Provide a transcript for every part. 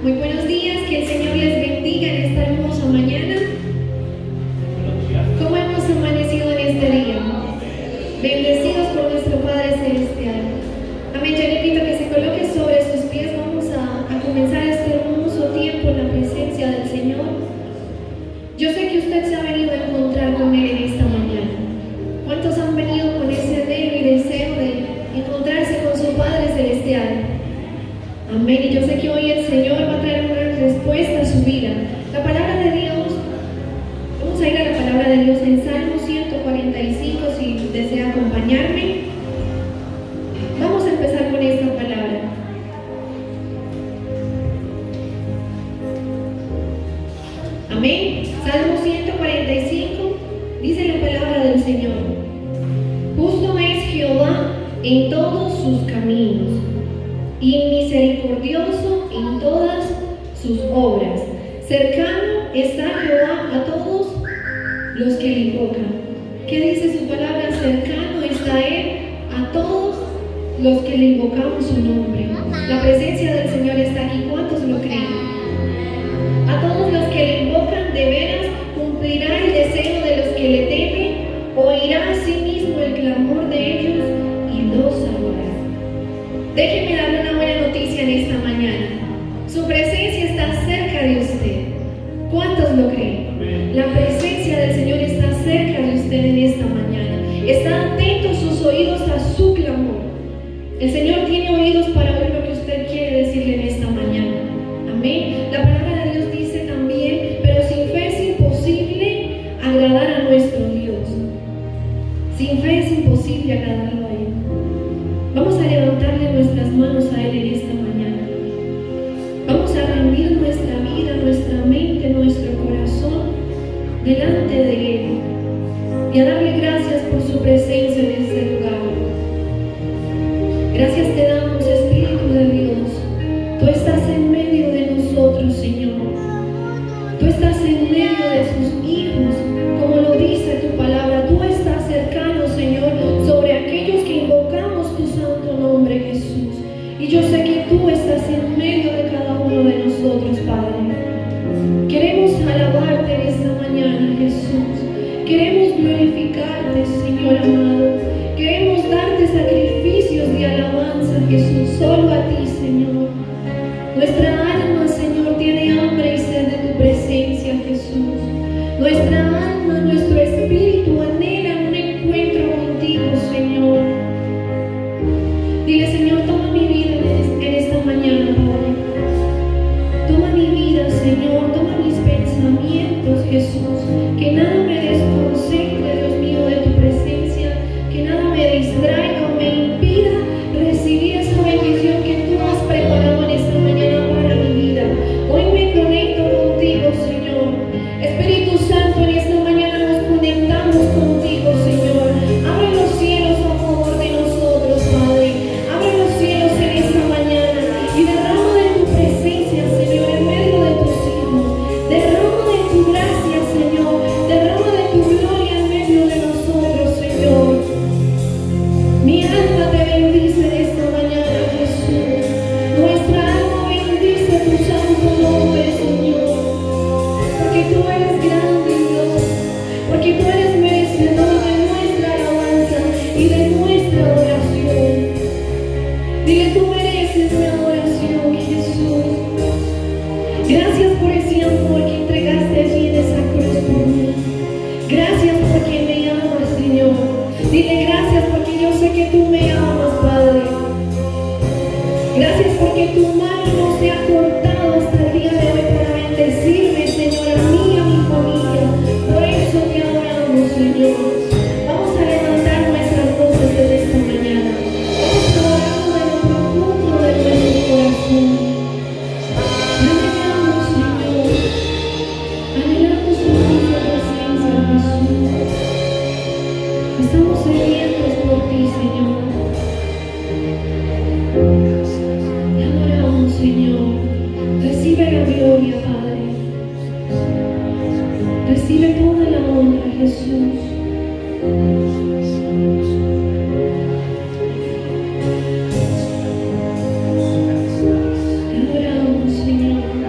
Muy buenos días, que el Señor les bendiga en esta hermosa mañana. ¿Cómo hemos amanecido en este día? Bendecidos por nuestro Padre Celestial. Amén. Yo le invito a que se coloque sobre sus pies. Vamos a comenzar este hermoso tiempo en la presencia del Señor. Yo sé que usted se ha venido a encontrar con Él en esta mañana. ¿Cuántos han venido con ese anhelo y deseo de encontrarse con su Padre Celestial? Amén. Y yo sé que hoy el Señor va a traer una respuesta a su vida. La palabra de Dios, vamos a ir a la palabra de Dios en Salmo 145, si desea acompañarme. Vamos a empezar con esta palabra. Amén. Salmo 145, dice la palabra del Señor: justo es Jehová en todos sus caminos y misericordioso en todas sus obras. Cercano está Jehová a todos los que le invocan. ¿Qué dice su palabra? Cercano está Él a todos los que le invocamos su nombre. La presencia del Señor está aquí. ¿Cuántos lo creen? A todos los que le invocan, de veras cumplirá el deseo de los que le temen, oirá a sí mismo el clamor de ellos y los salvará. Déjeme darle una buena noticia en esta mañana. Su presencia está cerca de usted. ¿Cuántos lo creen? La presencia del Señor está cerca de usted en esta mañana. Están atentos sus oídos a su clamor. El Señor tiene oídos para oír lo que usted quiere decirle en esta mañana. Amén. La palabra de Dios dice también: pero sin fe es imposible agradar a nuestro Dios. Sin fe es imposible agradarlo a Él. Vamos a levantarle nuestras manos a Él en esta mañana. Vamos a rendir nuestra vida, nuestra mente, nuestro corazón delante de Él y a darle gracias por su presencia en este lugar. Gracias te damos, Espíritu de Dios. Tú estás en medio de nosotros, Señor. Tú estás en medio de tus hijos, como lo dice tu palabra. Tú estás cercano, Señor, sobre aquellos que invocamos tu santo nombre, Jesús. Y yo sé que tú estás en medio de cada uno de nosotros, Padre. Queremos alabarte en esta mañana, Jesús. Queremos glorificarte, Señor amado. Queremos darte sacrificios de alabanza, Jesús, solo a ti, Señor. Nuestra alma, Señor, tiene hambre y sed de tu presencia, Jesús. Nuestra alma, nuestro espíritu anhelan un encuentro contigo, Señor. Dile: Señor, toma mi vida en esta mañana, Padre. Toma mi vida, Señor, toma mis pensamientos, Jesús. Que nada me desconcentre, Dios mío, de tu presencia. Que nada me distraiga o me impida recibir esa bendición que tú has preparado en esta mañana para mi vida. Hoy me conecto contigo, Señor. Espíritu Santo, en esta mañana nos conectamos contigo, Señor. Abre los cielos a favor de nosotros, Padre. Abre los cielos en esta mañana y derrama de tu presencia, Señor, en medio de tus hijos. Derrama de tu gracia, Señor. Derrama de tu gloria en medio de nosotros, Señor. Mi alma te bendice en esta mañana, Jesús. Nuestra alma bendice tu santo nombre, Señor. Porque tú eres grande, Dios. Porque tú eres merecedor de nuestra alabanza y de nuestra adoración. Dile: tú mereces mi adoración, Jesús. Gracias por ese amor que entregaste allí en esa cruz por mí. Gracias porque me amas, Señor. Dile: gracias porque yo sé que tú me amas, Padre. Gracias porque tu mano no se ha cortado hasta el día de hoy para bendecirme, Señor, a mí y a mi familia. Por eso te adoramos, Señor. Vamos a levantar nuestras voces desde esta mañana. Vamos a orar en lo profundo de nuestro corazón. Anhelamos, Señor. Anhelamos tu misma presencia, Jesús. Estamos sedientos por ti, Señor. Te adoramos, Señor. Recibe la gloria, Padre. Recibe toda la honra, Jesús. Te adoramos, Señor.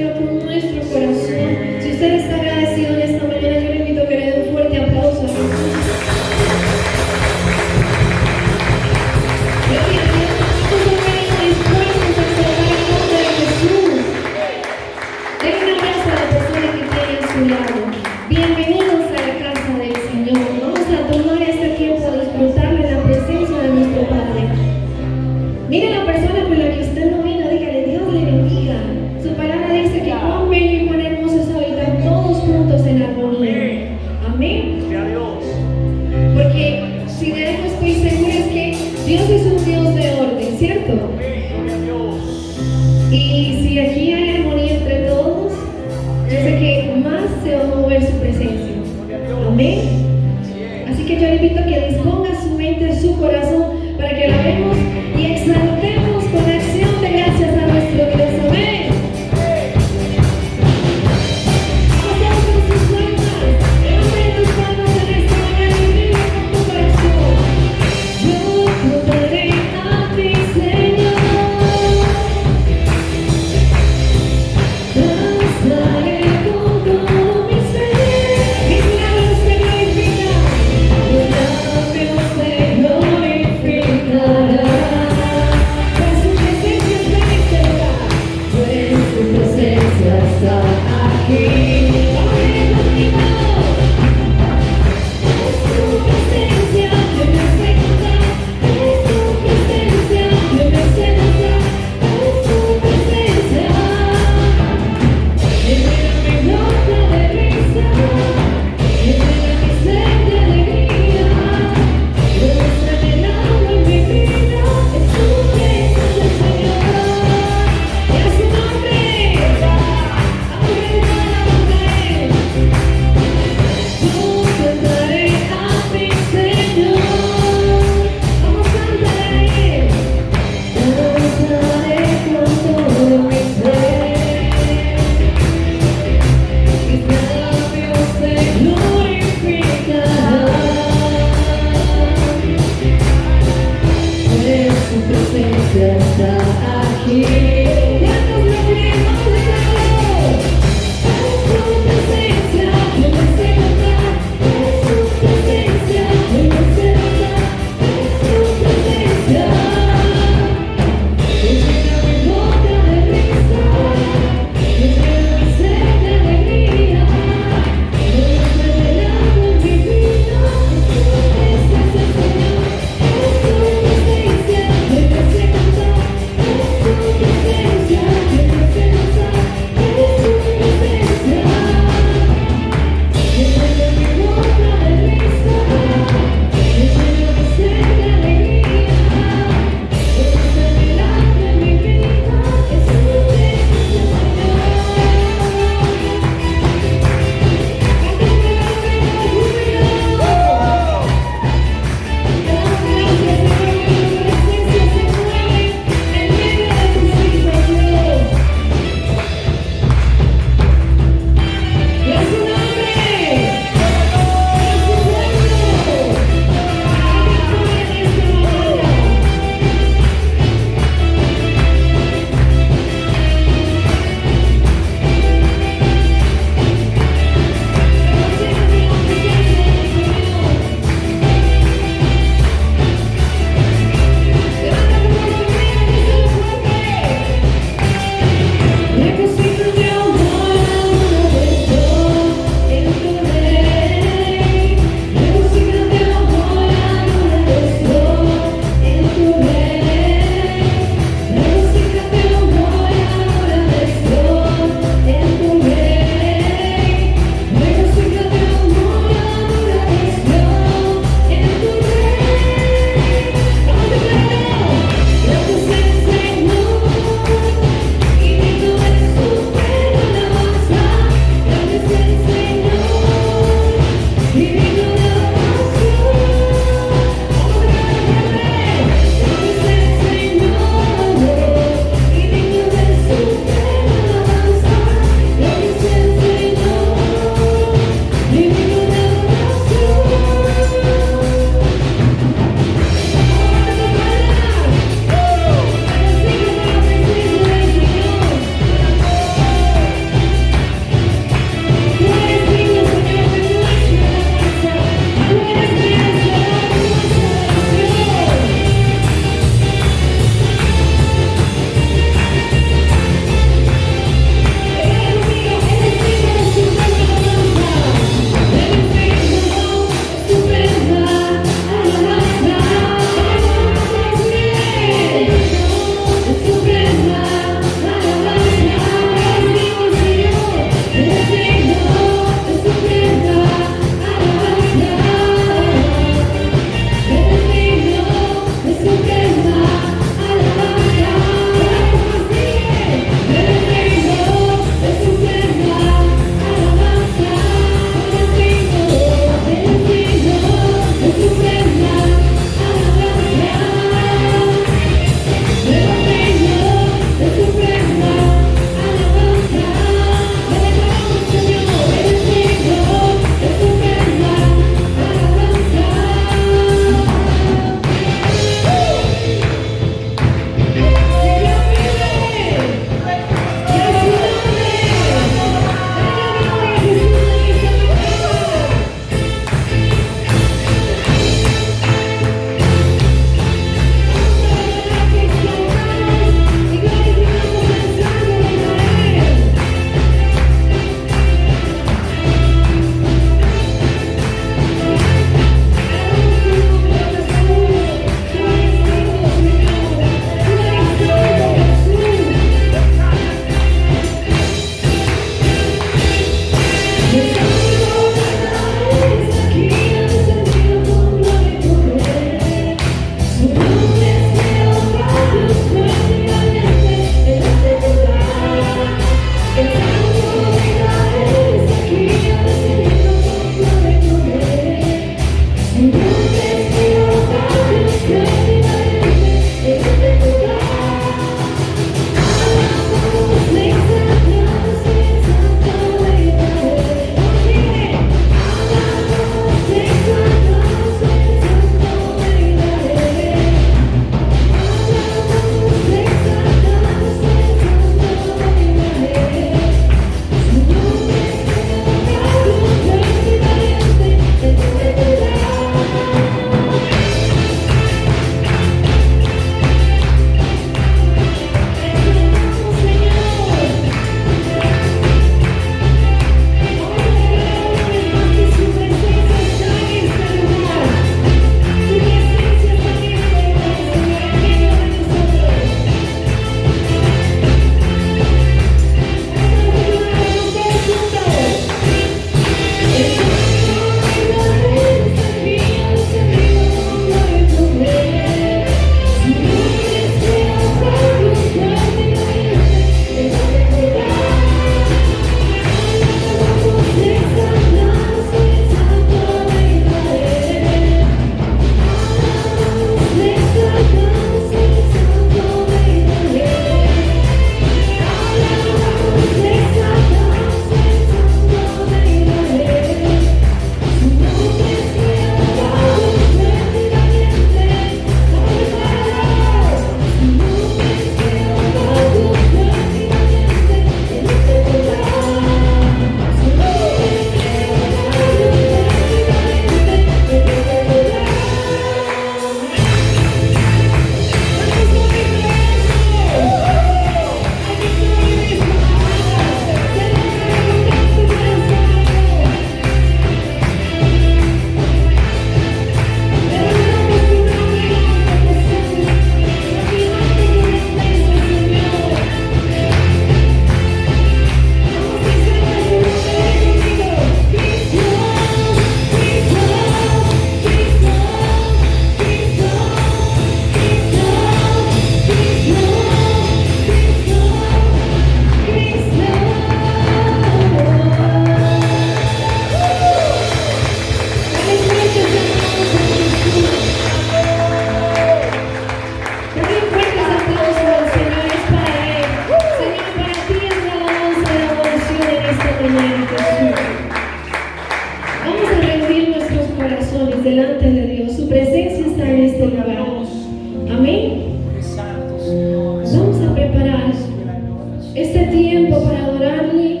este tiempo para adorarle,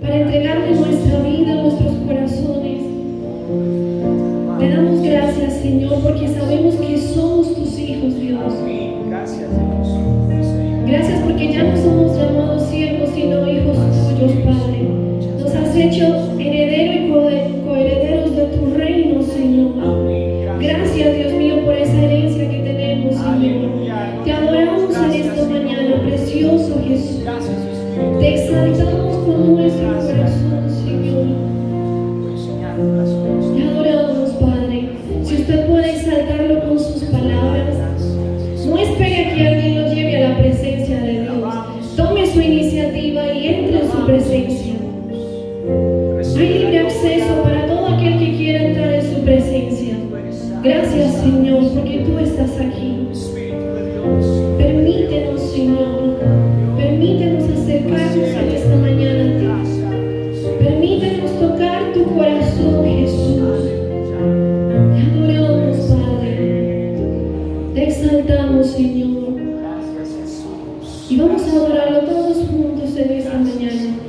para entregarle nuestra vida, nuestros corazones. Te damos gracias, Señor, porque sabemos que somos tus hijos, Dios. Gracias, Dios. Gracias porque ya no somos llamados siervos, sino hijos tuyos, Padre. Nos has hecho heredero y coherederos de tu reino, Señor. Gracias, Dios mío, por esa herencia que tenemos, Señor. Te adoramos en esta mañana, precioso Jesús. Te exaltamos con nuestro corazón, Señor. Te adoramos, Padre. Si usted puede exaltarlo con sus palabras, no espere a que alguien lo lleve a la presencia de Dios. Tome su iniciativa y entre en su presencia. Hay libre acceso para todo aquel que quiera entrar en su presencia. Gracias, Señor, porque tú estás aquí. Permítenos, Señor, permítenos acercarnos en esta mañana a ti. Permítenos tocar tu corazón, Jesús. Te adoramos, Padre. Te exaltamos, Señor. Y vamos a adorarlo todos juntos en esta mañana.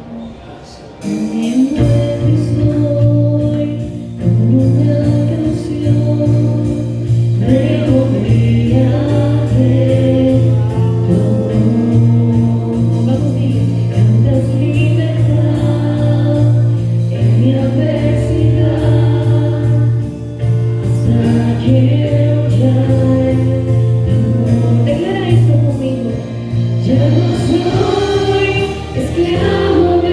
Declara esto conmigo. Ya no soy esclavo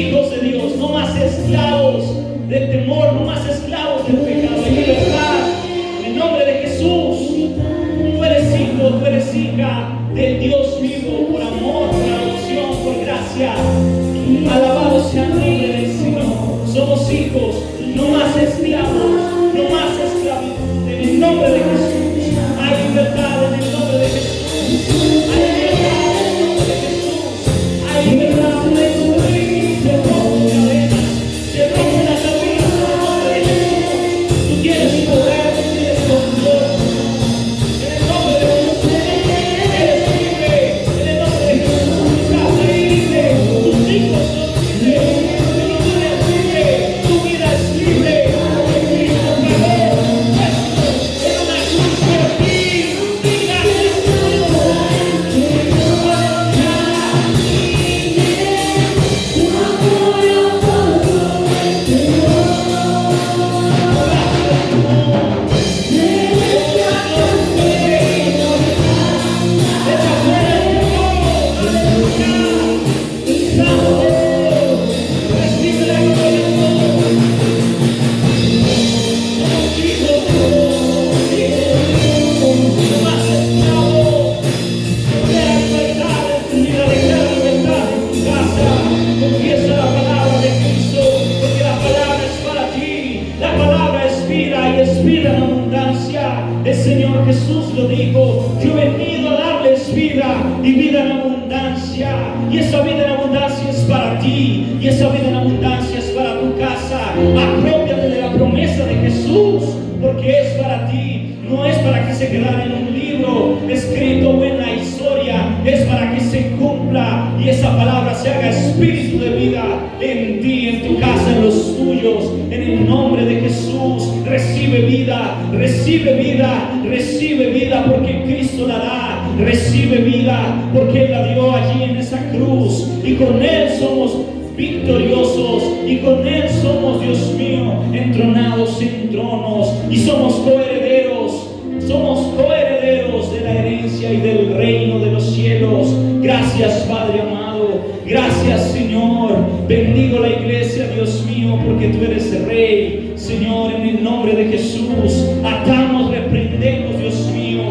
hijos de Dios, no más esclavos del temor, no más esclavos del pecado. Hay libertad en el nombre de Jesús. Tú eres hijo, tú eres hija del Dios vivo, por amor, por adopción, por gracia. Alabado sea el nombre del Señor. Somos hijos, no más esclavos, no más esclavitud. En el nombre de Jesús hay libertad, en el nombre de Jesús hay libertad, en el nombre de Jesús hay libertad, en el nombre de Jesús. Se rompen cadenas, se rompen las cadenas, en el nombre de Jesús. Tú tienes poder, tú tienes control. En el nombre de Jesús eres libre, en el nombre de Jesús tu casa es libre, tus hijos son libres, tu vida es libre, tu vida es libre, porque Cristo pagó nuestro en una cruz por ti. Gracias recibe la gloria de Dios. Somos hijos, no más esclavos. Declara libertad en tu vida, declara libertad en tu casa. Confiesa la palabra de Cristo, porque la palabra es para ti. La palabra es vida y es vida en abundancia. El Señor Jesús lo dijo: yo he venido a darles vida y vida en abundancia. Y esa vida en abundancia es para ti, y esa vida en abundancia es para tu casa. Apropiate de la promesa de Jesús, porque es para ti. No es para que se quedara en un libro escrito o en la historia, es para que se cumpla y esa palabra se haga espíritu de vida en ti, en tu casa, en los tuyos. En el nombre de Jesús, recibe vida, recibe vida, recibe vida, porque Cristo la da. Recibe vida, porque Él la dio allí en esa cruz, y con Él somos victoriosos, y con Él somos, Dios mío, entronados en tronos, y somos coherederos de la herencia y del reino de los cielos. Gracias, Padre amado, gracias, Señor. Bendigo la iglesia, Dios mío, porque tú eres Rey. Señor, en el nombre de Jesús, atamos, reprendemos, Dios mío,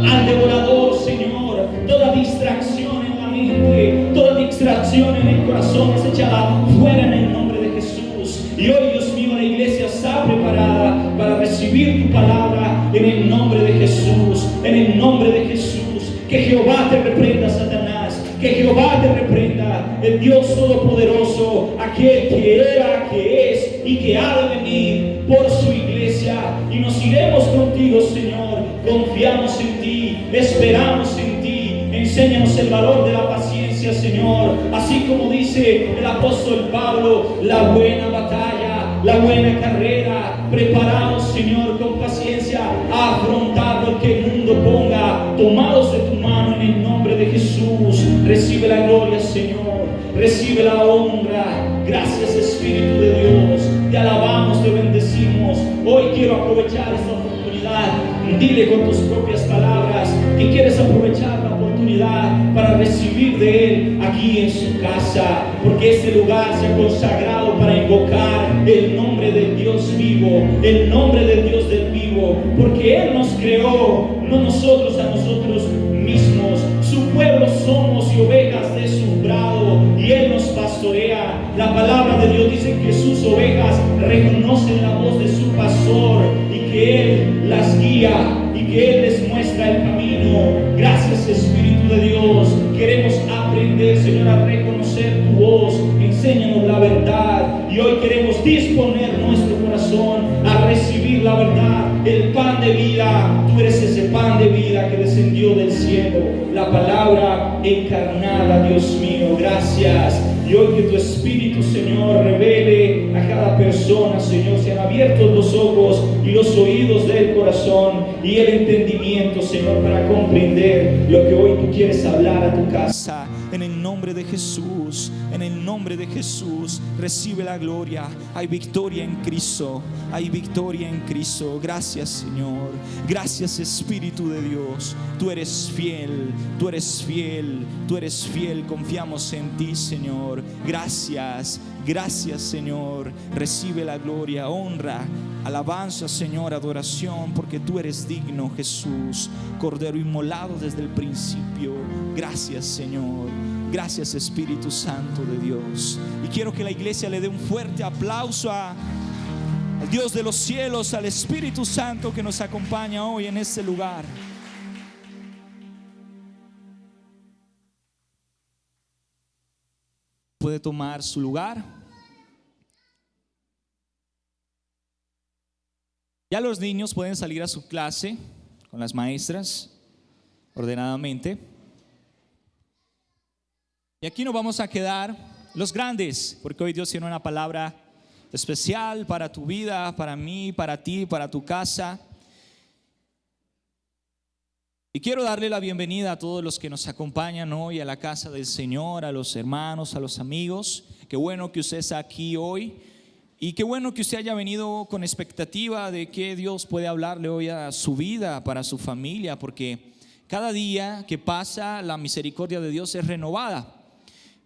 al devorador, Señor. Toda distracción en la mente, toda distracción en el corazón es echada fuera en el nombre de Jesús. Y hoy, Dios mío, la iglesia está preparada para recibir tu palabra en el nombre de Jesús, en el nombre de Jesús. Que Jehová te reprenda, Satanás, que Jehová te reprenda, el Dios Todopoderoso, aquel que era, que es y que ha de venir por su iglesia. Y nos iremos contigo, Señor. Confiamos en ti, esperamos en ti. Enséñanos el valor de la paciencia, Señor. Así como dice el apóstol Pablo: la buena batalla, la buena carrera, preparados, Señor, con paciencia a afrontar lo que el mundo ponga, tomados de tu mano en el nombre de Jesús. Recibe la gloria, Señor, recibe la honra. Gracias, Espíritu de Dios, te alabamos, te bendecimos. Hoy quiero aprovechar esta oportunidad. Dile con tus propias palabras que quieres aprovechar la oportunidad para recibir de Él aquí en su casa, porque este lugar se ha consagrado para invocar el nombre del Dios vivo, el nombre del Dios del vivo, porque Él nos creó, no nosotros a nosotros mismos. Su pueblo somos y ovejas de su prado, y Él nos pastorea. La palabra de Dios dice que sus ovejas reconocen la voz de su pastor, y que Él las guía, y que Él les muestra el camino. Gracias, Espíritu de Dios. Queremos aprender, Señor, a reconocer tu voz. Enséñanos la verdad, y hoy queremos disponer nuestro corazón a recibir la verdad, el pan de vida. Tú eres ese pan de vida que descendió del cielo, la palabra encarnada, Dios mío. Gracias. Y hoy que tu Espíritu, Señor, revele a cada persona, Señor, sean abiertos los ojos y los oídos del corazón y el entendimiento, Señor, para comprender lo que hoy tú quieres hablar a tu casa. En el nombre de Jesús, en el nombre de Jesús, recibe la gloria. Hay victoria en Cristo, hay victoria en Cristo. Gracias, Señor. Gracias, Espíritu de Dios. Tú eres fiel, tú eres fiel, tú eres fiel. Confiamos en ti, Señor. Gracias, Gracias, Señor. Recibe la gloria, honra, alabanza, Señor, adoración, porque tú eres digno, Jesús, Cordero inmolado desde el principio. Gracias, Señor. Gracias, Espíritu Santo de Dios. Y quiero que la iglesia le dé un fuerte aplauso al Dios de los cielos, al Espíritu Santo que nos acompaña hoy en este lugar. Puede tomar su lugar. Ya los niños pueden salir a su clase con las maestras ordenadamente. Y aquí nos vamos a quedar los grandes, porque hoy Dios tiene una palabra especial para tu vida, para mí, para ti, para tu casa. Y quiero darle la bienvenida a todos los que nos acompañan hoy a la casa del Señor, a los hermanos, a los amigos. Qué bueno que usted está aquí hoy y qué bueno que usted haya venido con expectativa de que Dios puede hablarle hoy a su vida, para su familia, porque cada día que pasa la misericordia de Dios es renovada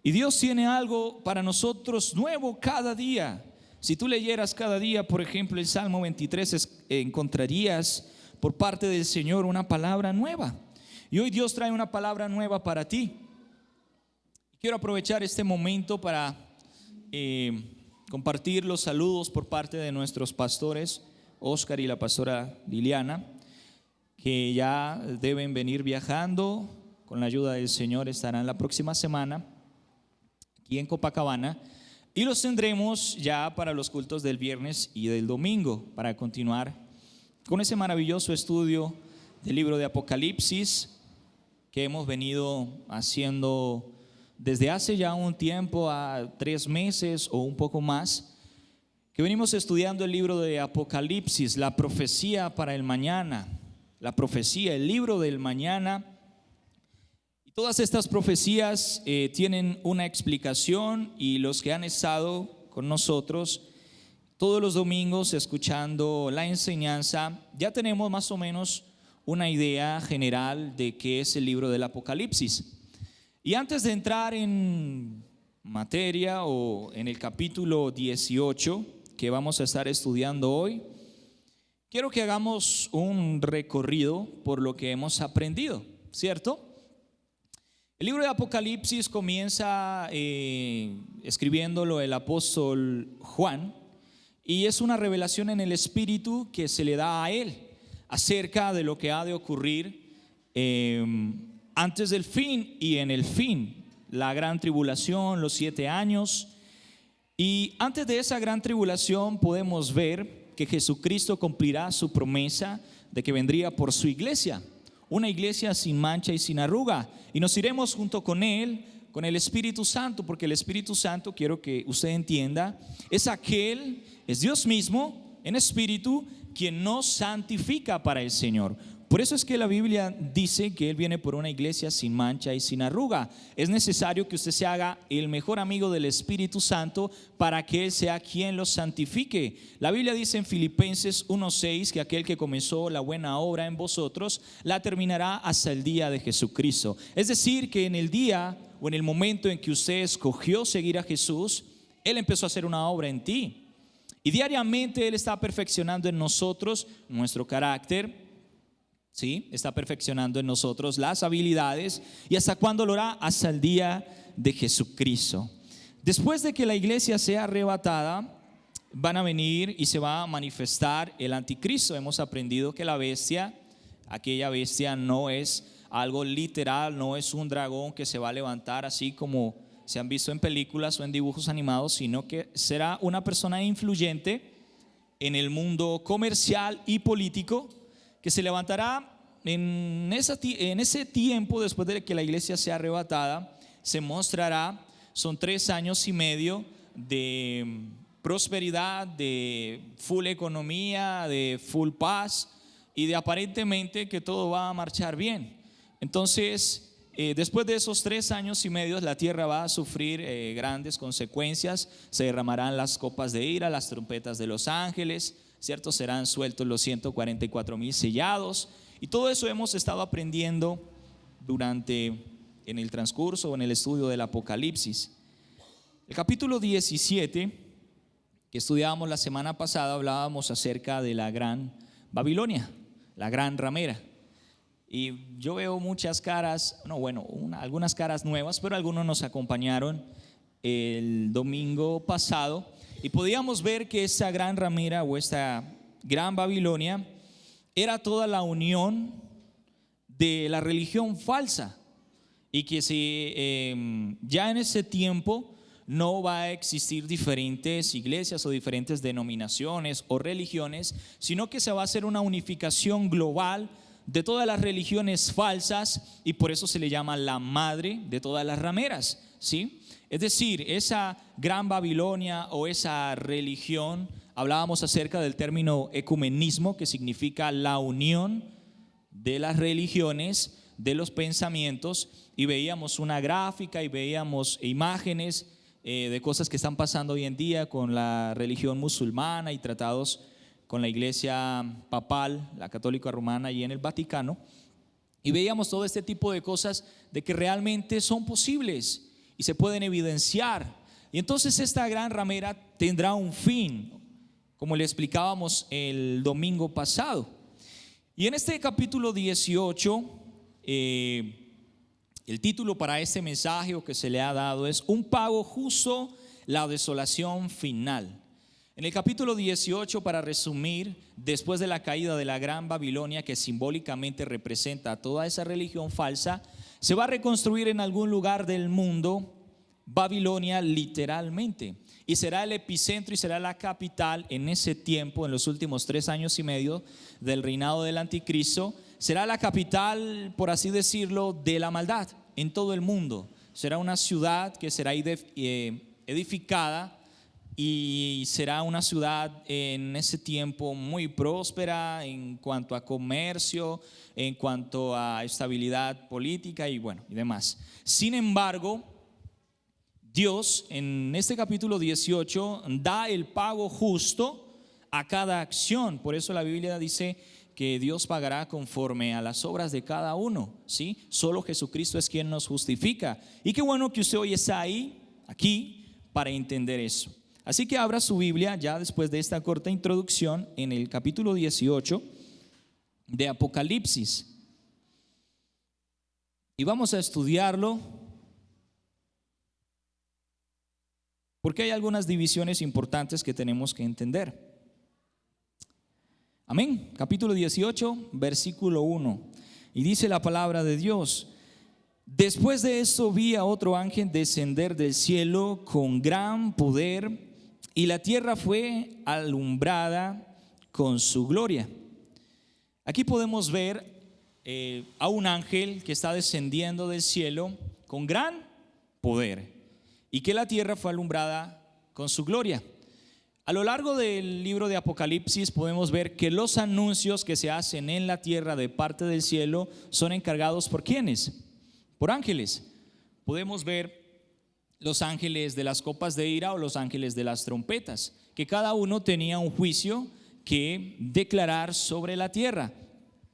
y Dios tiene algo para nosotros nuevo cada día. Si tú leyeras cada día, por ejemplo, el Salmo 23, encontrarías por parte del Señor una palabra nueva. Y hoy Dios trae una palabra nueva para ti. Quiero aprovechar este momento para compartir los saludos por parte de nuestros pastores, Oscar y la pastora Liliana, que ya deben venir viajando. Con la ayuda del Señor estarán la próxima semana aquí en Copacabana. Y los tendremos ya para los cultos del viernes y del domingo, para continuar con ese maravilloso estudio del libro de Apocalipsis que hemos venido haciendo desde hace ya un tiempo, a 3 meses o un poco más, que venimos estudiando el libro de Apocalipsis, la profecía para el mañana, la profecía, el libro del mañana. Y todas estas profecías tienen una explicación, y los que han estado con nosotros todos los domingos escuchando la enseñanza, ya tenemos más o menos una idea general de qué es el libro del Apocalipsis. Y antes de entrar en materia o en el capítulo 18 que vamos a estar estudiando hoy, quiero que hagamos un recorrido por lo que hemos aprendido, ¿cierto? El libro de Apocalipsis comienza escribiéndolo el apóstol Juan. Y es una revelación en el Espíritu que se le da a él acerca de lo que ha de ocurrir antes del fin y en el fin, la gran tribulación, los 7 años. Y antes de esa gran tribulación podemos ver que Jesucristo cumplirá su promesa de que vendría por su iglesia, una iglesia sin mancha y sin arruga. Y nos iremos junto con él, con el Espíritu Santo, porque el Espíritu Santo, quiero que usted entienda, es Dios mismo en espíritu quien nos santifica para el Señor. Por eso es que la Biblia dice que Él viene por una iglesia sin mancha y sin arruga. Es necesario que usted se haga el mejor amigo del Espíritu Santo para que Él sea quien los santifique. La Biblia dice en Filipenses 1:6 que aquel que comenzó la buena obra en vosotros la terminará hasta el día de Jesucristo. Es decir, que en el día o en el momento en que usted escogió seguir a Jesús, Él empezó a hacer una obra en ti. Y diariamente Él está perfeccionando en nosotros nuestro carácter, ¿sí? Está perfeccionando en nosotros las habilidades. ¿Y hasta cuándo lo hará? Hasta el día de Jesucristo. Después de que la iglesia sea arrebatada, van a venir y se va a manifestar el anticristo. Hemos aprendido que la bestia, aquella bestia no es algo literal, no es un dragón que se va a levantar así como se han visto en películas o en dibujos animados, sino que será una persona influyente en el mundo comercial y político, que se levantará en ese tiempo. Después de que la iglesia sea arrebatada, se mostrará. Son 3 años y medio de prosperidad, de full economía, de full paz y de aparentemente que todo va a marchar bien. Entonces, después de esos 3 años y medio, la tierra va a sufrir grandes consecuencias. Se derramarán las copas de ira, las trompetas de los ángeles, ¿cierto? Serán sueltos los 144,000 sellados. Y todo eso hemos estado aprendiendo en el transcurso o en el estudio del Apocalipsis. El capítulo 17, que estudiábamos la semana pasada, hablábamos acerca de la gran Babilonia, la gran ramera. Y yo veo muchas caras, algunas caras nuevas, pero algunos nos acompañaron el domingo pasado y podíamos ver que esta gran ramera o esta gran Babilonia era toda la unión de la religión falsa, y que ya en ese tiempo no va a existir diferentes iglesias o diferentes denominaciones o religiones, sino que se va a hacer una unificación global de todas las religiones falsas, y por eso se le llama la madre de todas las rameras, ¿sí? Es decir, esa gran Babilonia o esa religión, hablábamos acerca del término ecumenismo, que significa la unión de las religiones, de los pensamientos, y veíamos una gráfica y veíamos imágenes de cosas que están pasando hoy en día con la religión musulmana y tratados con la iglesia papal, la católica romana, y en el Vaticano, y veíamos todo este tipo de cosas de que realmente son posibles y se pueden evidenciar. Y entonces esta gran ramera tendrá un fin, como le explicábamos el domingo pasado. Y en este capítulo 18, el título para este mensaje o que se le ha dado es Un pago justo, la desolación final. En el capítulo 18, para resumir, después de la caída de la gran Babilonia, que simbólicamente representa a toda esa religión falsa, se va a reconstruir en algún lugar del mundo Babilonia literalmente, y será el epicentro y será la capital en ese tiempo, en los últimos 3 años y medio del reinado del anticristo. Será la capital, por así decirlo, de la maldad en todo el mundo. Será una ciudad que será edificada, y será una ciudad en ese tiempo muy próspera en cuanto a comercio, en cuanto a estabilidad política y demás. Sin embargo, Dios en este capítulo 18 da el pago justo a cada acción. Por eso la Biblia dice que Dios pagará conforme a las obras de cada uno, ¿sí? Solo Jesucristo es quien nos justifica. Y qué bueno que usted hoy está aquí para entender eso. Así que abra su Biblia ya después de esta corta introducción en el capítulo 18 de Apocalipsis. Y vamos a estudiarlo porque hay algunas divisiones importantes que tenemos que entender. Amén. Capítulo 18, versículo 1. Y dice la palabra de Dios: Después de esto vi a otro ángel descender del cielo con gran poder, y la tierra fue alumbrada con su gloria. Aquí podemos ver a un ángel que está descendiendo del cielo con gran poder, y que la tierra fue alumbrada con su gloria. A lo largo del libro de Apocalipsis podemos ver que los anuncios que se hacen en la tierra de parte del cielo son encargados ¿por quiénes? Por ángeles. Podemos ver los ángeles de las copas de ira o los ángeles de las trompetas, que cada uno tenía un juicio que declarar sobre la tierra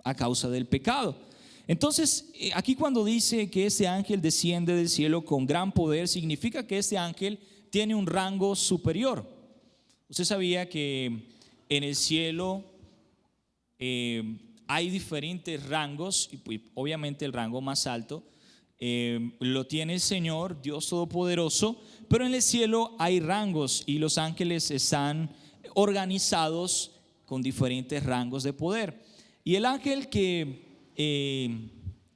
a causa del pecado. Entonces, aquí cuando dice que este ángel desciende del cielo con gran poder, significa que este ángel tiene un rango superior. Usted sabía que en el cielo hay diferentes rangos, y obviamente el rango más alto lo tiene el Señor, Dios Todopoderoso, pero en el cielo hay rangos y los ángeles están organizados con diferentes rangos de poder. Y el ángel que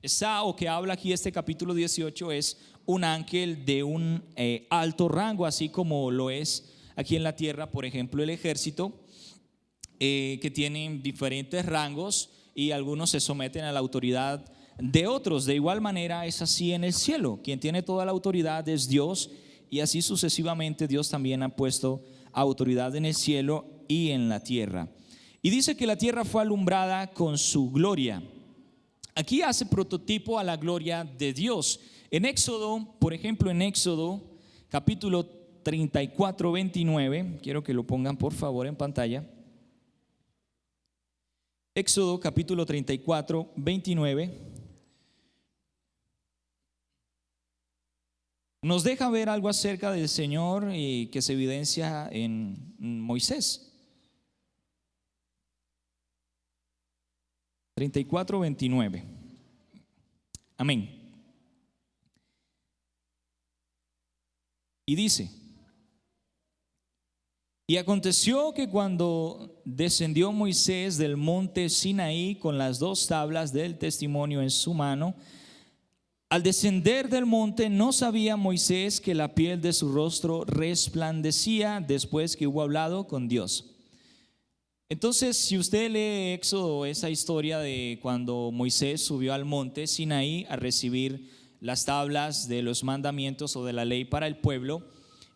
está o que habla aquí este capítulo 18 es un ángel de un alto rango, así como lo es aquí en la tierra, por ejemplo, el ejército, que tienen diferentes rangos y algunos se someten a la autoridad de otros. De igual manera es así en el cielo. Quien tiene toda la autoridad es Dios, y así sucesivamente Dios también ha puesto autoridad en el cielo y en la tierra. Y dice que la tierra fue alumbrada con su gloria. Aquí hace prototipo a la gloria de Dios. En Éxodo, por ejemplo, en Éxodo capítulo 34, 29, quiero que lo pongan por favor en pantalla. Éxodo capítulo 34, 29. nos deja ver algo acerca del Señor y que se evidencia en Moisés. 34:29. Amén. Y dice: y aconteció que cuando descendió Moisés del monte Sinaí con las 2 tablas del testimonio en su mano, al descender del monte no sabía Moisés que la piel de su rostro resplandecía después que hubo hablado con Dios. Entonces, si usted lee Éxodo, esa historia de cuando Moisés subió al monte Sinaí a recibir las tablas de los mandamientos o de la ley para el pueblo,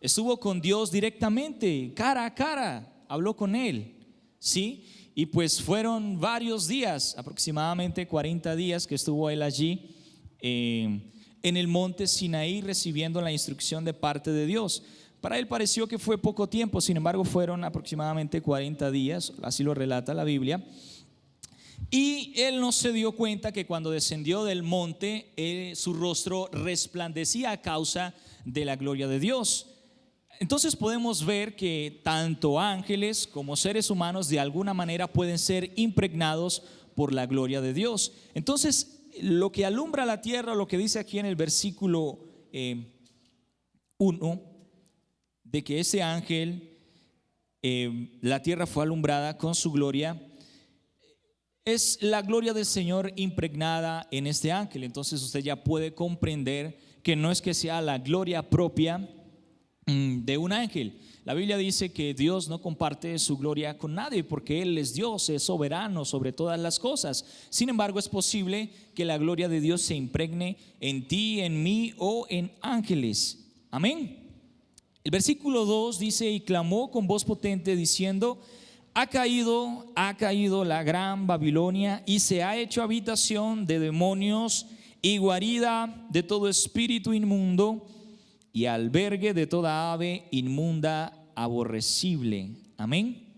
estuvo con Dios directamente, cara a cara, habló con él, ¿sí? Y pues fueron varios días, aproximadamente 40 días que estuvo él allí en el monte Sinaí recibiendo la instrucción de parte de Dios. Para él pareció que fue poco tiempo, sin embargo fueron aproximadamente 40 días, así lo relata la Biblia. Y él no se dio cuenta que cuando descendió del monte, su rostro resplandecía a causa de la gloria de Dios. Entonces podemos ver que tanto ángeles como seres humanos de alguna manera pueden ser impregnados por la gloria de Dios. Entonces lo que alumbra la tierra, lo que dice aquí en el versículo 1, de que ese ángel, la tierra fue alumbrada con su gloria, es la gloria del Señor impregnada en este ángel. Entonces usted ya puede comprender que no es que sea la gloria propia de un ángel. La Biblia dice que Dios no comparte su gloria con nadie porque Él es Dios, es soberano sobre todas las cosas. Sin embargo, es posible que la gloria de Dios se impregne en ti, en mí o en ángeles. Amén. El versículo 2 dice: y clamó con voz potente diciendo: ha caído la gran Babilonia y se ha hecho habitación de demonios y guarida de todo espíritu inmundo y albergue de toda ave inmunda aborrecible. Amén.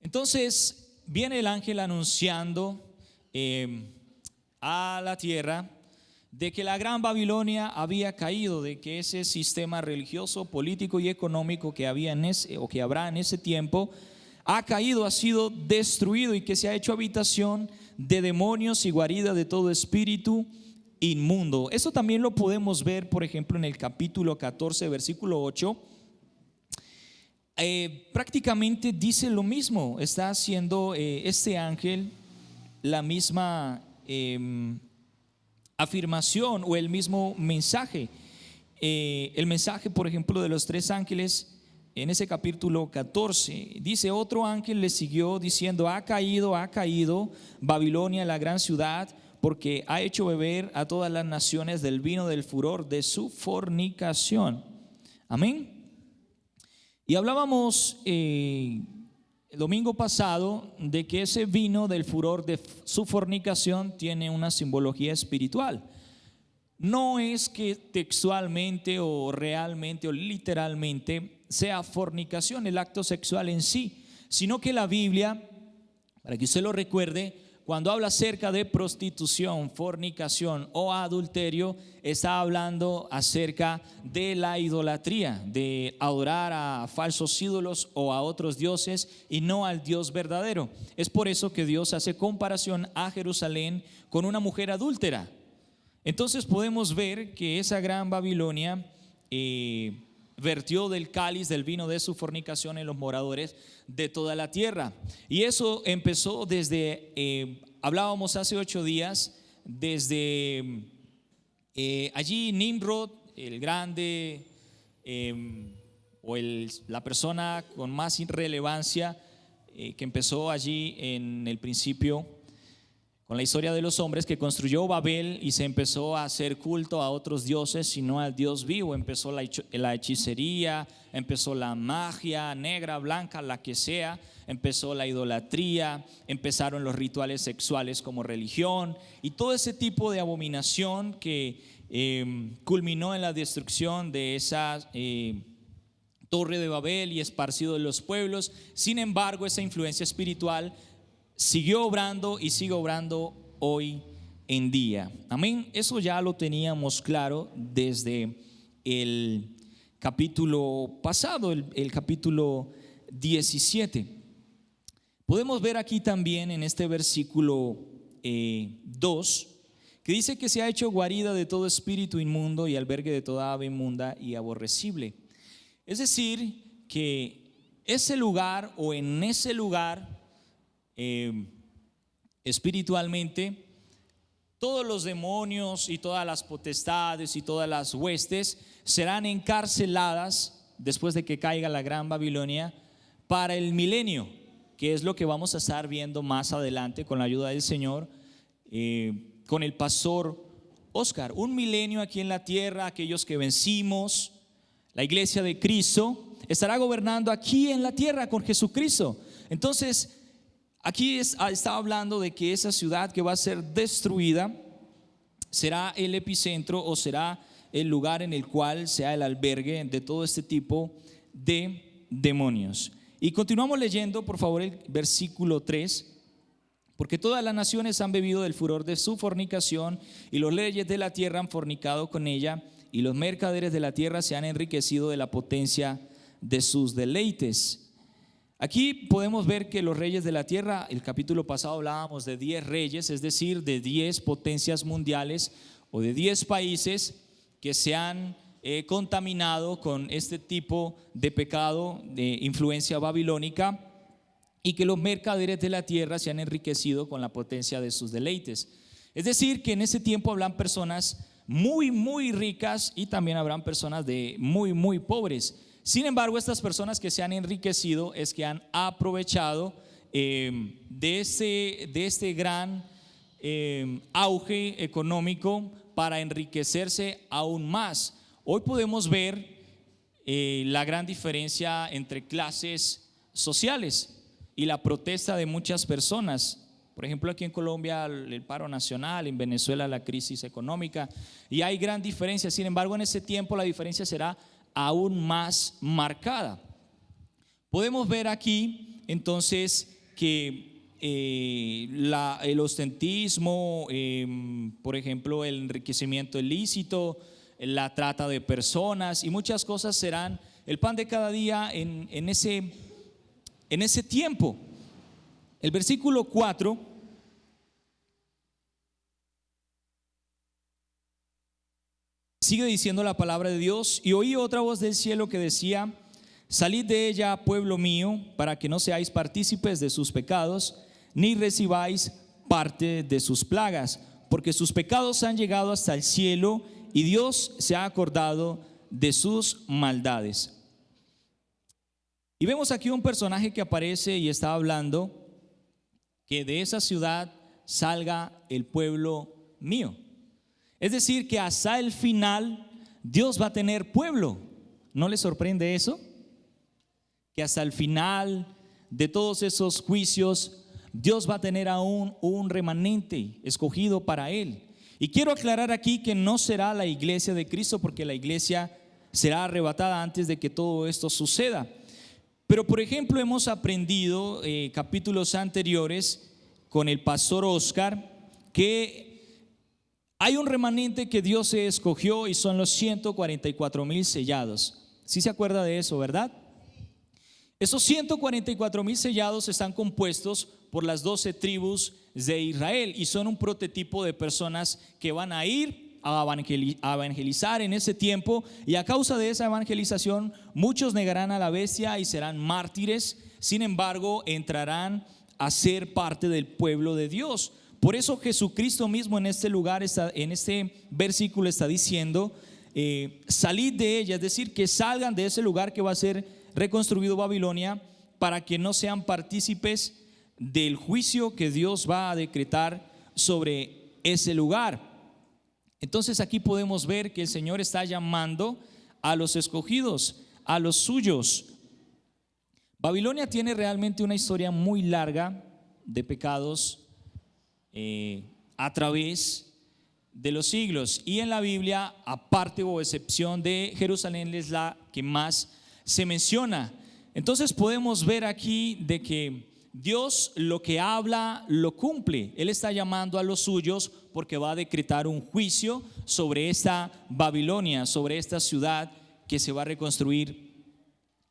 Entonces viene el ángel anunciando a la tierra de que la gran Babilonia había caído, de que ese sistema religioso, político y económico que había que habrá en ese tiempo ha caído, ha sido destruido, y que se ha hecho habitación de demonios y guarida de todo espíritu inmundo. Eso también lo podemos ver, por ejemplo, en el capítulo 14, versículo 8. Prácticamente dice lo mismo. Está haciendo este ángel la misma afirmación o el mismo mensaje. El mensaje, por ejemplo, de los 3 ángeles en ese capítulo 14 dice: otro ángel le siguió diciendo: ha caído Babilonia, la gran ciudad, porque ha hecho beber a todas las naciones del vino del furor de su fornicación. Amén. Y hablábamos el domingo pasado de que ese vino del furor de su fornicación tiene una simbología espiritual. No es que textualmente o realmente o literalmente sea fornicación el acto sexual en sí, sino que la Biblia, para que usted lo recuerde, cuando habla acerca de prostitución, fornicación o adulterio, está hablando acerca de la idolatría, de adorar a falsos ídolos o a otros dioses y no al Dios verdadero. Es por eso que Dios hace comparación a Jerusalén con una mujer adúltera. Entonces podemos ver que esa gran Babilonia vertió del cáliz del vino de su fornicación en los moradores de toda la tierra. Y eso empezó desde, hablábamos hace 8 días, desde allí Nimrod, el grande, la persona con más relevancia que empezó allí en el principio con la historia de los hombres, que construyó Babel y se empezó a hacer culto a otros dioses sino al Dios vivo. Empezó la hechicería, empezó la magia negra, blanca, la que sea, empezó la idolatría, empezaron los rituales sexuales como religión y todo ese tipo de abominación que culminó en la destrucción de esa torre de Babel y esparcido de los pueblos. Sin embargo, esa influencia espiritual siguió obrando y sigue obrando hoy en día. Amén. Eso ya lo teníamos claro desde el capítulo pasado, el capítulo 17. Podemos ver aquí también en este versículo 2, que dice que se ha hecho guarida de todo espíritu inmundo y albergue de toda ave inmunda y aborrecible. Es decir, que ese lugar o en ese lugar espiritualmente, todos los demonios y todas las potestades y todas las huestes serán encarceladas después de que caiga la Gran Babilonia para el milenio, que es lo que vamos a estar viendo más adelante con la ayuda del Señor, con el pastor Oscar. Un milenio aquí en la tierra, aquellos que vencimos, la iglesia de Cristo estará gobernando aquí en la tierra con Jesucristo. Entonces, aquí está hablando de que esa ciudad que va a ser destruida será el epicentro o será el lugar en el cual sea el albergue de todo este tipo de demonios. Y continuamos leyendo, por favor, el versículo 3. Porque todas las naciones han bebido del furor de su fornicación, y los reyes de la tierra han fornicado con ella, y los mercaderes de la tierra se han enriquecido de la potencia de sus deleites. Aquí podemos ver que los reyes de la tierra, el capítulo pasado hablábamos de 10 reyes, es decir, de 10 potencias mundiales o de 10 países que se han contaminado con este tipo de pecado de influencia babilónica, y que los mercaderes de la tierra se han enriquecido con la potencia de sus deleites. Es decir, que en ese tiempo habrán personas muy, muy ricas y también habrán personas de muy, muy pobres. Sin embargo, estas personas que se han enriquecido es que han aprovechado de este gran auge económico para enriquecerse aún más. Hoy podemos ver la gran diferencia entre clases sociales y la protesta de muchas personas. Por ejemplo, aquí en Colombia el paro nacional, en Venezuela la crisis económica, y hay gran diferencia. Sin embargo, en ese tiempo la diferencia será aún más marcada. Podemos ver aquí entonces que el ostentismo, por ejemplo, el enriquecimiento ilícito, la trata de personas y muchas cosas serán el pan de cada día en ese tiempo. El versículo 4 sigue diciendo la palabra de Dios: y oí otra voz del cielo que decía: salid de ella, pueblo mío, para que no seáis partícipes de sus pecados, ni recibáis parte de sus plagas, porque sus pecados han llegado hasta el cielo, y Dios se ha acordado de sus maldades. Y vemos aquí un personaje que aparece y está hablando que de esa ciudad salga el pueblo mío. Es decir, que hasta el final Dios va a tener pueblo. ¿No le sorprende eso? Que hasta el final de todos esos juicios Dios va a tener aún un remanente escogido para Él. Y quiero aclarar aquí que no será la iglesia de Cristo, porque la iglesia será arrebatada antes de que todo esto suceda. Pero por ejemplo hemos aprendido capítulos anteriores con el pastor Oscar que hay un remanente que Dios se escogió y son los 144,000 sellados. ¿Sí se acuerda de eso, verdad? Esos 144,000 sellados están compuestos por las 12 tribus de Israel y son un prototipo de personas que van a ir a evangelizar en ese tiempo, y a causa de esa evangelización muchos negarán a la bestia y serán mártires. Sin embargo, entrarán a ser parte del pueblo de Dios. Por eso Jesucristo mismo en este lugar, en este versículo está diciendo: salid de ella, es decir, que salgan de ese lugar que va a ser reconstruido Babilonia, para que no sean partícipes del juicio que Dios va a decretar sobre ese lugar. Entonces aquí podemos ver que el Señor está llamando a los escogidos, a los suyos. Babilonia tiene realmente una historia muy larga de pecados a través de los siglos, y en la Biblia, aparte o excepción de Jerusalén, es la que más se menciona. Entonces podemos ver aquí de que Dios lo que habla lo cumple. Él está llamando a los suyos porque va a decretar un juicio sobre esta Babilonia, sobre esta ciudad que se va a reconstruir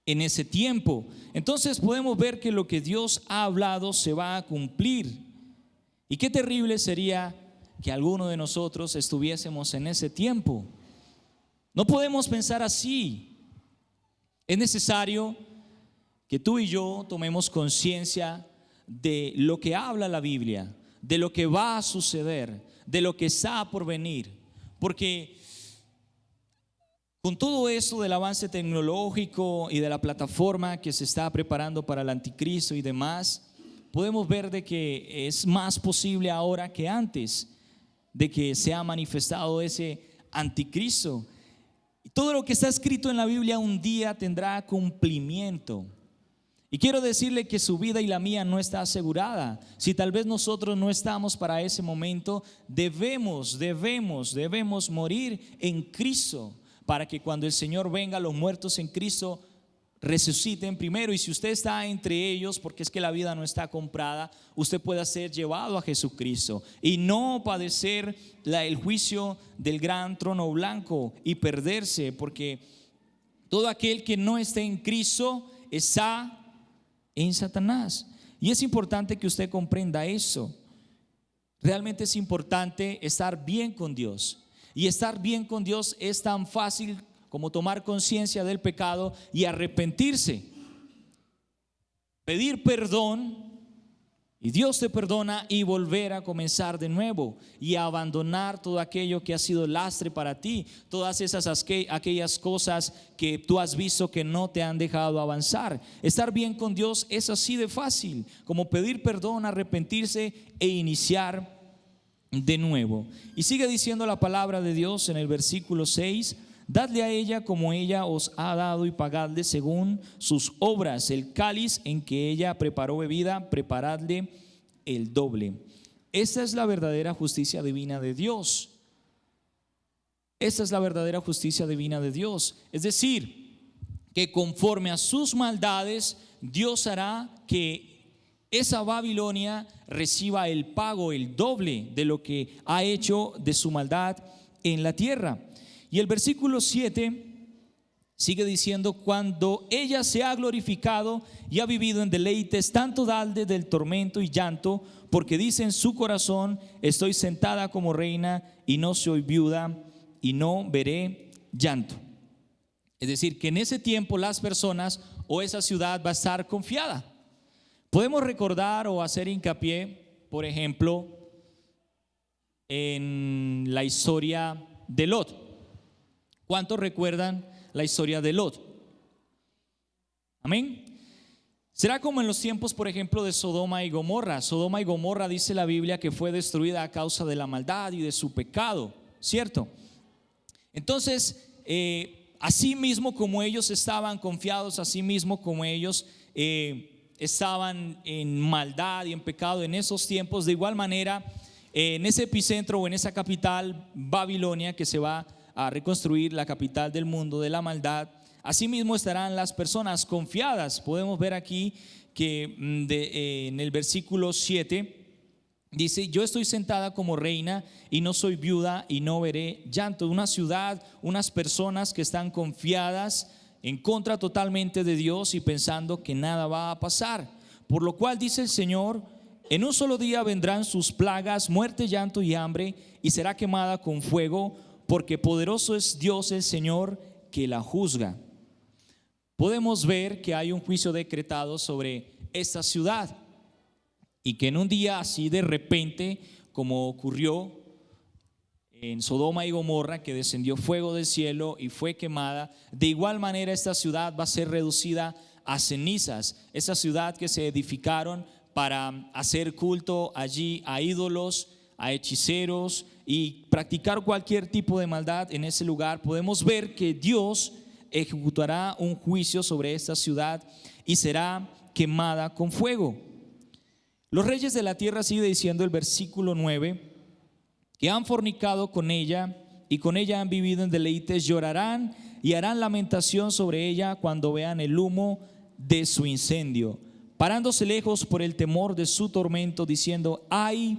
en ese tiempo. Entonces podemos ver que lo que Dios ha hablado se va a cumplir. Y qué terrible sería que alguno de nosotros estuviésemos en ese tiempo. No podemos pensar así. Es necesario que tú y yo tomemos conciencia de lo que habla la Biblia, de lo que va a suceder, de lo que está por venir. Porque con todo esto del avance tecnológico y de la plataforma que se está preparando para el anticristo y demás, podemos ver de que es más posible ahora que antes de que se ha manifestado ese anticristo. Todo lo que está escrito en la Biblia un día tendrá cumplimiento. Y quiero decirle que su vida y la mía no está asegurada. Si tal vez nosotros no estamos para ese momento, debemos morir en Cristo, para que cuando el Señor venga, los muertos en Cristo resuciten primero. Y si usted está entre ellos, porque es que la vida no está comprada, usted pueda ser llevado a Jesucristo y no padecer el juicio del gran trono blanco y perderse, porque todo aquel que no esté en Cristo está en Satanás. Y es importante que usted comprenda eso. Realmente es importante estar bien con Dios. Y estar bien con Dios es tan fácil como tomar conciencia del pecado y arrepentirse, pedir perdón, y Dios te perdona, y volver a comenzar de nuevo y a abandonar todo aquello que ha sido lastre para ti, todas aquellas cosas que tú has visto que no te han dejado avanzar. Estar bien con Dios es así de fácil como pedir perdón, arrepentirse e iniciar de nuevo. Y sigue diciendo la palabra de Dios en el versículo 6: dadle a ella como ella os ha dado, y pagadle según sus obras. El cáliz en que ella preparó bebida, preparadle el doble. Esta es la verdadera justicia divina de Dios. Esta es la verdadera justicia divina de Dios. Es decir, que conforme a sus maldades, Dios hará que esa Babilonia reciba el pago, el doble de lo que ha hecho de su maldad en la tierra. Y el versículo 7 sigue diciendo: cuando ella se ha glorificado y ha vivido en deleites, tanto dadle del tormento y llanto, porque dice en su corazón: estoy sentada como reina y no soy viuda y no veré llanto. Es decir, que en ese tiempo las personas o esa ciudad va a estar confiada. Podemos recordar o hacer hincapié, por ejemplo, en la historia de Lot. ¿Cuántos recuerdan la historia de Lot? Amén. Será como en los tiempos, por ejemplo, de Sodoma y Gomorra. Sodoma y Gomorra, dice la Biblia, que fue destruida a causa de la maldad y de su pecado, ¿cierto? Entonces, así mismo como ellos estaban confiados, así mismo como ellos estaban en maldad y en pecado en esos tiempos, de igual manera, en ese epicentro o en esa capital, Babilonia, que se va a reconstruir, la capital del mundo de la maldad, asimismo estarán las personas confiadas. Podemos ver aquí que en el versículo 7 dice: yo estoy sentada como reina y no soy viuda y no veré llanto. Una ciudad, unas personas que están confiadas en contra totalmente de Dios y pensando que nada va a pasar. Por lo cual dice el Señor: en un solo día vendrán sus plagas, muerte, llanto y hambre, y será quemada con fuego, porque poderoso es Dios el Señor que la juzga. Podemos ver que hay un juicio decretado sobre esta ciudad, y que en un día así de repente, como ocurrió en Sodoma y Gomorra, que descendió fuego del cielo y fue quemada, de igual manera esta ciudad va a ser reducida a cenizas. Esta ciudad que se edificaron para hacer culto allí a ídolos, a hechiceros y practicar cualquier tipo de maldad en ese lugar, podemos ver que Dios ejecutará un juicio sobre esta ciudad y será quemada con fuego. Los reyes de la tierra, sigue diciendo el versículo 9, que han fornicado con ella y con ella han vivido en deleites, llorarán y harán lamentación sobre ella cuando vean el humo de su incendio. parándose lejos por el temor de su tormento, diciendo: ay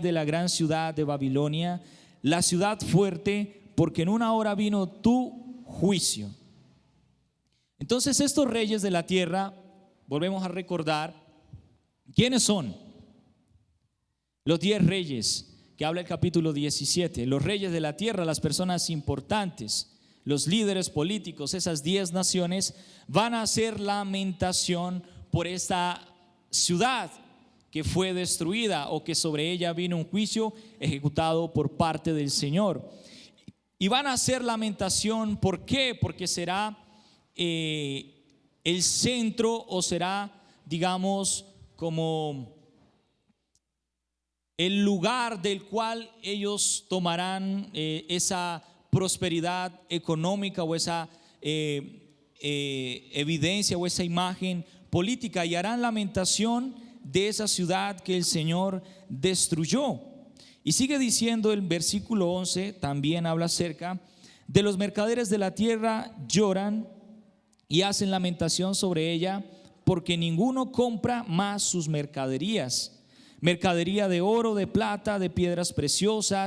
de la gran ciudad de Babilonia, la ciudad fuerte, porque en una hora vino tu juicio. Entonces estos reyes de la tierra, volvemos a recordar, ¿quiénes son? Los 10 reyes que habla el capítulo 17, los reyes de la tierra, las personas importantes, los líderes políticos, esas 10 naciones van a hacer lamentación por esta ciudad que fue destruida o que sobre ella vino un juicio ejecutado por parte del Señor. Y van a hacer lamentación, ¿por qué? Porque será el centro, o será, digamos, como el lugar del cual ellos tomarán esa prosperidad económica o esa evidencia o esa imagen política, y harán lamentación de esa ciudad que el Señor destruyó. Y sigue diciendo el versículo 11, también habla acerca de los mercaderes de la tierra, lloran y hacen lamentación sobre ella, porque ninguno compra más sus mercaderías, mercadería de oro, de plata, de piedras preciosas,